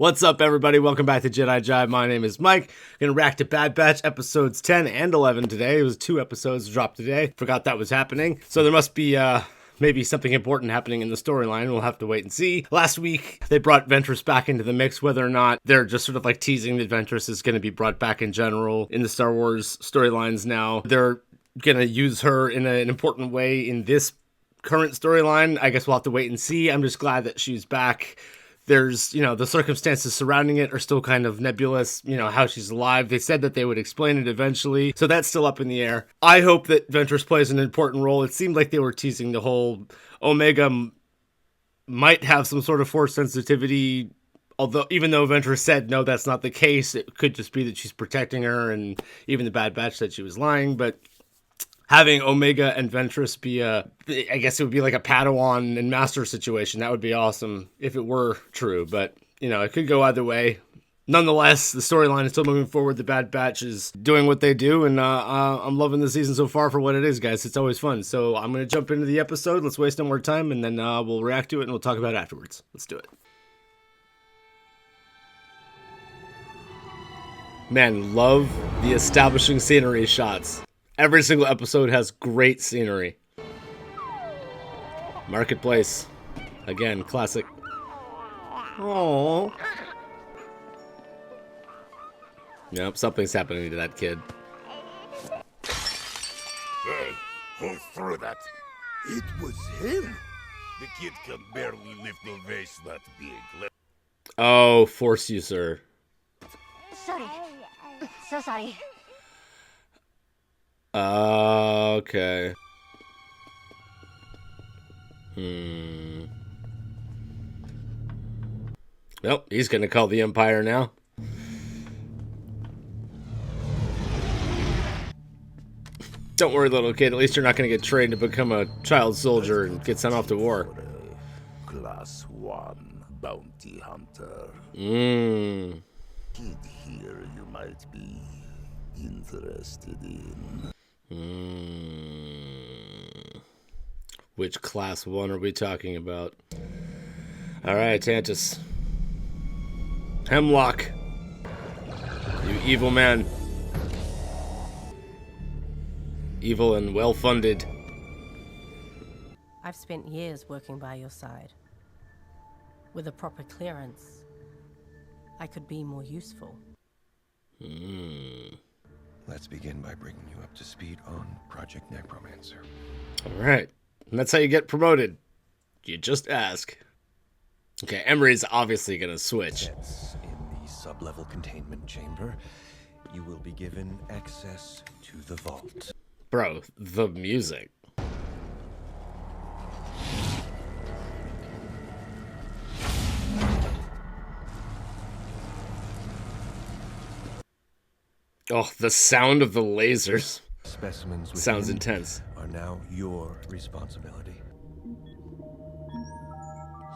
What's up, everybody? Welcome back to Jedi Jive. My name is Mike. Gonna react to Bad Batch episodes 10 and 11 today. It was 2 episodes dropped today. Forgot that was happening. So there must be maybe something important happening in the storyline. We'll have to wait and see. Last week, they brought Ventress back into the mix. Whether or not they're just sort of like teasing that Ventress is going to be brought back in general in the Star Wars storylines now. They're going to use her in an important way in this current storyline. I guess we'll have to wait and see. I'm just glad that she's back. There's, the circumstances surrounding it are still kind of nebulous, how she's alive. They said that they would explain it eventually, so that's still up in the air. I hope that Ventress plays an important role. It seemed like they were teasing the whole Omega might have some sort of force sensitivity, although even though Ventress said, no, that's not the case. It could just be that she's protecting her, and even the Bad Batch said she was lying, but having Omega and Ventress be I guess it would be like a Padawan and Master situation. That would be awesome if it were true, but, it could go either way. Nonetheless, the storyline is still moving forward. The Bad Batch is doing what they do, and I'm loving the season so far for what it is, guys. It's always fun. So I'm going to jump into the episode. Let's waste no more time, and then we'll react to it, and we'll talk about it afterwards. Let's do it. Man, love the establishing scenery shots. Every single episode has great scenery. Marketplace. Again, classic. Aww. Yep, something's happening to that kid. Hey, who threw that? It was him. The kid can barely lift a vase that big. Oh, force user. Sorry. So sorry. Okay. Nope, he's gonna call the Empire now. Don't worry, little kid. At least you're not gonna get trained to become a child soldier and get sent off to war. Class 1 bounty hunter. Mmm. Kid here you might be interested in. Which class 1 are we talking about? Alright, Tantus. Hemlock. You evil man. Evil and well-funded. I've spent years working by your side. With a proper clearance, I could be more useful. Let's begin by bringing you up to speed on Project Necromancer. Alright. And that's how you get promoted. You just ask. Okay, Emery's obviously gonna switch. That's in the sub-level containment chamber. You will be given access to the vault. Bro, the music. Oh, the sound of the lasers. Specimens Sounds within intense. are now your responsibility.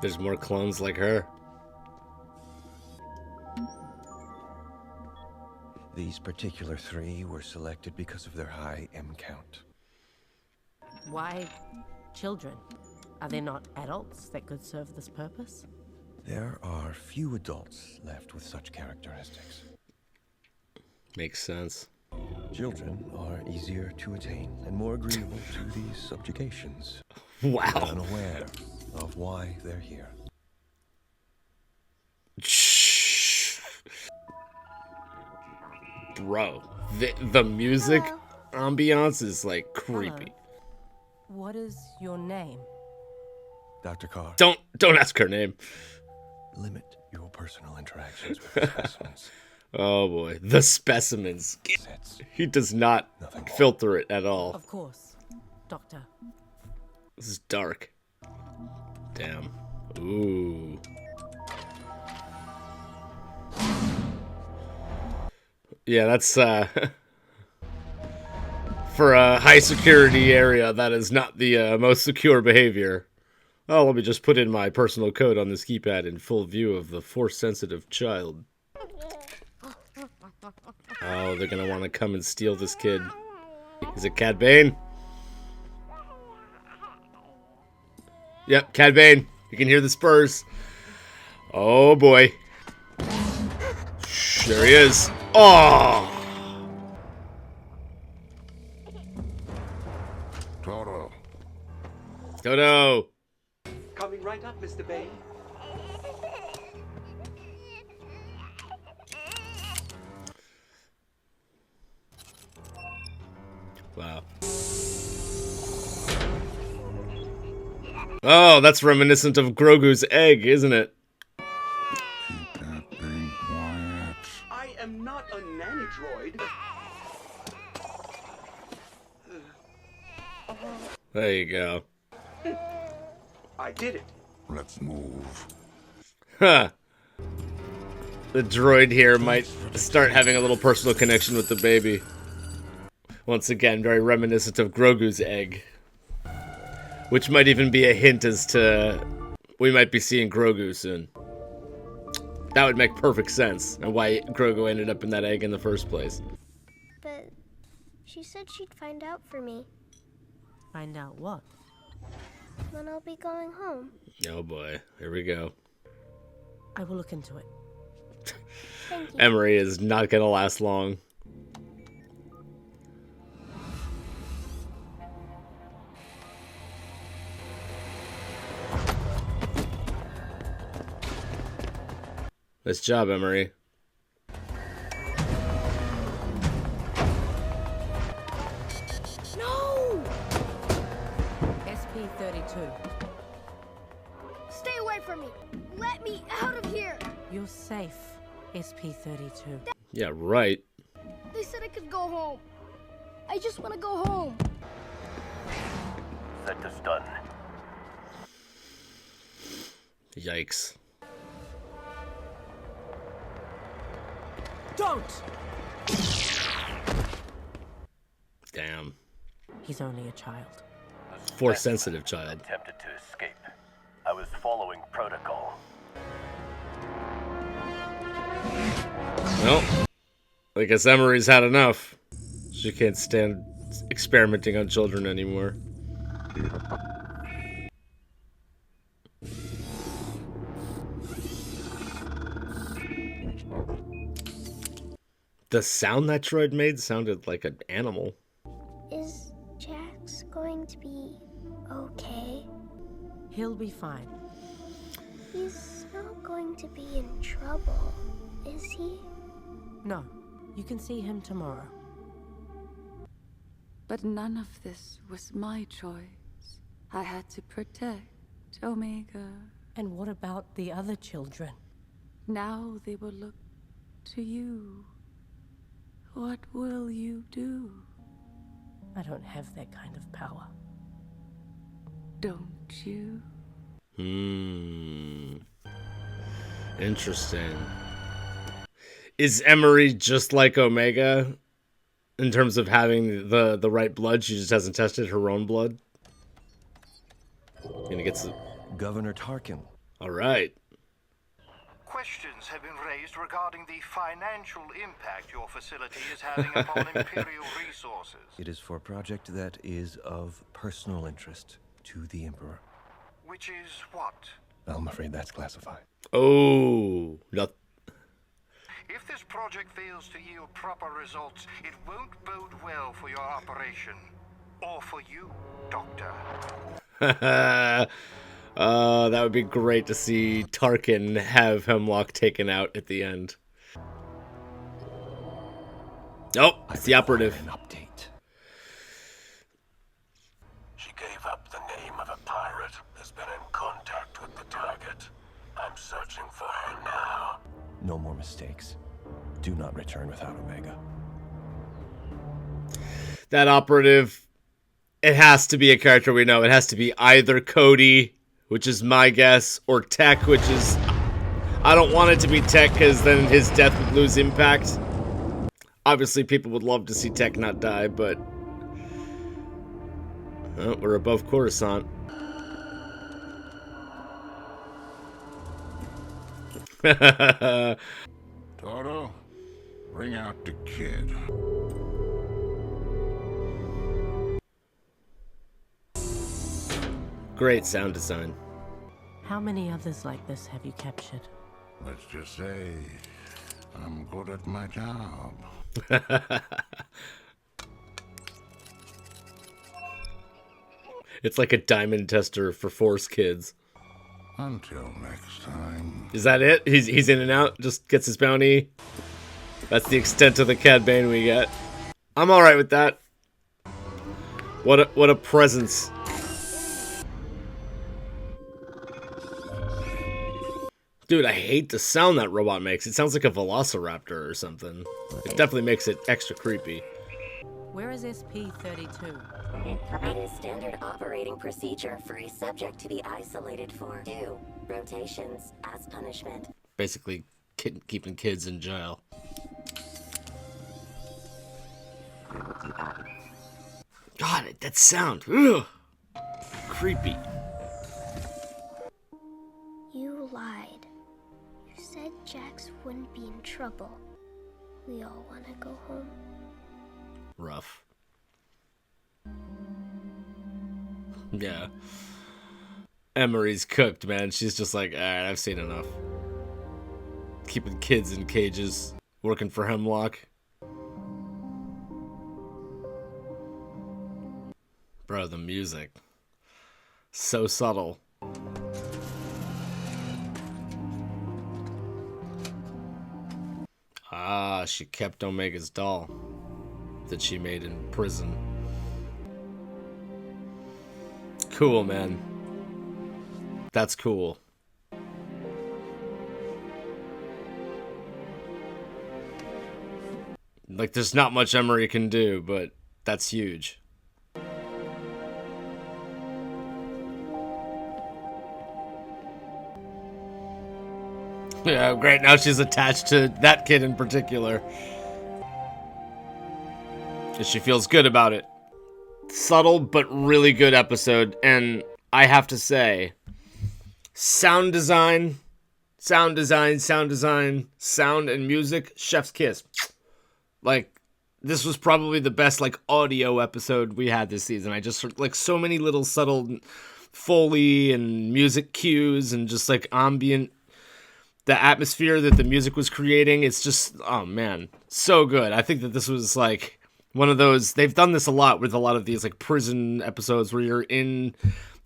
There's more clones like her. These particular 3 were selected because of their high M count. Why children? Are there not adults that could serve this purpose? There are few adults left with such characteristics. Makes sense. Children are easier to attain and more agreeable to these subjugations. Wow. Unaware of why they're here. Shh. Bro, the music ambiance is like creepy. Hello. What is your name? Dr. Carr, Don't ask her name. limit your personal interactions with the specimens. Oh boy, the specimens. Sets. He does not filter it at all. Of course, Doctor. This is dark. Damn. Ooh. Yeah, that's for a high security area, that is not the most secure behavior. Oh, let me just put in my personal code on this keypad in full view of the force-sensitive child. Oh, they're gonna want to come and steal this kid. Is it Cad Bane? Yep, Cad Bane. You can hear the spurs. Oh boy. There he is. Oh! Toro. Dodo! Coming right up, Mr. Bane. Wow. Oh, that's reminiscent of Grogu's egg, isn't it? Keep that thing quiet. I am not a nanny droid. There you go. I did it. Let's move. Huh. The droid here might start having a little personal connection with the baby. Once again, very reminiscent of Grogu's egg. Which might even be a hint as to we might be seeing Grogu soon. That would make perfect sense, and why Grogu ended up in that egg in the first place. But she said she'd find out for me Find out what? when I'll be going home. Oh boy, here we go. I will look into it. Thank you. Emery is not gonna last long. Nice job, Emery. No! SP-32. Stay away from me! Let me out of here! You're safe, SP-32. Yeah, right. They said I could go home. I just want to go home. Set to stun. Yikes. Don't! Damn. He's only a child. Force sensitive child. Attempted to escape. I was following protocol. Well, I guess Emery's had enough. She can't stand experimenting on children anymore. The sound that droid made sounded like an animal. Is Jax going to be okay? He'll be fine. He's not going to be in trouble, is he? No, you can see him tomorrow. But none of this was my choice. I had to protect Omega. And what about the other children? Now they will look to you. What will you do? I don't have that kind of power. Don't you? Interesting. Is Emery just like Omega in terms of having the right blood? She just hasn't tested her own blood. Gonna get some. Governor Tarkin. All right. Questions have been raised regarding the financial impact your facility is having upon Imperial resources. It is for a project that is of personal interest to the Emperor. Which is what? I'm afraid that's classified. Oh, not. If this project fails to yield proper results, it won't bode well for your operation. Or for you, Doctor. That would be great to see Tarkin have Hemlock taken out at the end. Oh, it's the operative. An update. She gave up the name of a pirate, has been in contact with the target. I'm searching for her now. No more mistakes. Do not return without Omega. That operative, it has to be a character we know. It has to be either Cody, which is my guess, or Tech, which is... I don't want it to be Tech, because then his death would lose impact. Obviously, people would love to see Tech not die, but... Oh, we're above Coruscant. Toro, bring out the kid. Great sound design. How many others like this have you captured? Let's just say I'm good at my job. It's like a diamond tester for Force kids. Until next time. Is that it? He's in and out, just gets his bounty. That's the extent of the Cad Bane we get. I'm alright with that. What a presence. Dude, I hate the sound that robot makes. It sounds like a velociraptor or something. It definitely makes it extra creepy. Where is SP-32? It is standard operating procedure for a subject to be isolated for 2 rotations as punishment. Basically, keeping kids in jail. God, that sound. Ugh. Creepy. You lied. You said Jax wouldn't be in trouble. We all want to go home. Rough. Yeah. Emery's cooked, man. She's just like, alright, I've seen enough. Keeping kids in cages, working for Hemlock. Bro, the music. So subtle. Ah, she kept Omega's doll that she made in prison. Cool, man. That's cool. Like, there's not much Emery can do, but that's huge. Yeah, great. Now she's attached to that kid in particular. And she feels good about it. Subtle, but really good episode. And I have to say, sound design, sound and music, chef's kiss. Like, this was probably the best, like, audio episode we had this season. I just heard, like, so many little subtle Foley and music cues and just, like, ambient, the atmosphere that the music was creating. It's just, oh, man, so good. I think that this was, like, one of those, they've done this a lot with a lot of these, like, prison episodes where you're in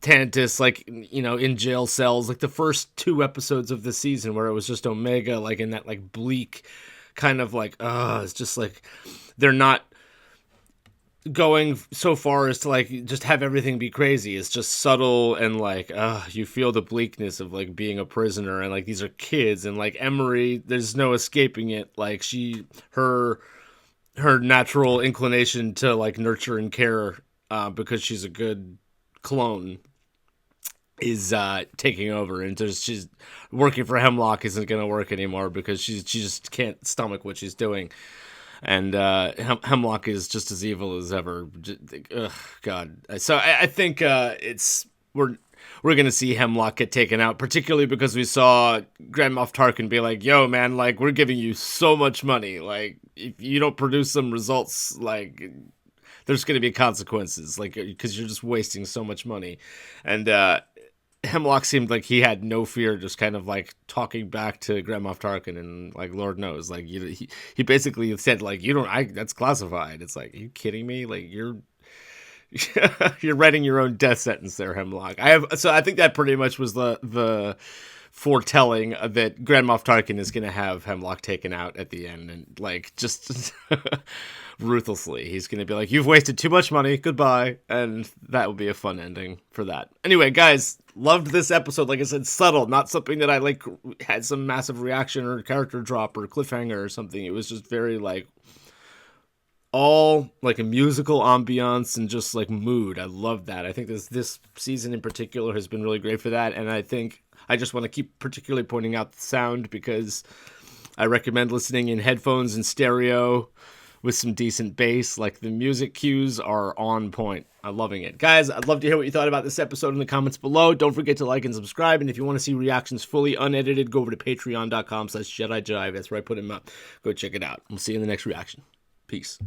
Tantus, like, you know, in jail cells. Like, the first 2 episodes of the season where it was just Omega, like, in that, like, bleak kind of, like, it's just, like, they're not going so far as to, like, just have everything be crazy. It's just subtle and, like, you feel the bleakness of, like, being a prisoner, and, like, these are kids, and, like, Emery, there's no escaping it. Like, her natural inclination to, like, nurture and care, because she's a good clone, is taking over, and she's working for Hemlock isn't going to work anymore because she just can't stomach what she's doing. And Hemlock is just as evil as ever. Ugh, God. So I think we're going to see Hemlock get taken out, particularly because we saw Grand Moff Tarkin be like, yo, man, like, we're giving you so much money. Like, if you don't produce some results, like, there's going to be consequences, like, because you're just wasting so much money. And Hemlock seemed like he had no fear, just kind of, like, talking back to Grand Moff Tarkin, and, like, Lord knows, like, he basically said, like, that's classified. It's like, are you kidding me? Like, you're writing your own death sentence there, Hemlock. So I think that pretty much was the foretelling that Grand Moff Tarkin is going to have Hemlock taken out at the end, and, like, just ruthlessly. He's going to be like, you've wasted too much money, goodbye, and that would be a fun ending for that. Anyway, guys, loved this episode. Like I said, subtle, not something that I, like, had some massive reaction or character drop or cliffhanger or something. It was just very, like, all, like, a musical ambiance and just, like, mood. I love that. I think this season in particular has been really great for that, and I think I just want to keep particularly pointing out the sound, because I recommend listening in headphones and stereo with some decent bass. Like, the music cues are on point. I'm loving it. Guys, I'd love to hear what you thought about this episode in the comments below. Don't forget to like and subscribe, and if you want to see reactions fully unedited, go over to patreon.com/JediJive. That's where I put them up. Go check it out. We'll see you in the next reaction. Peace.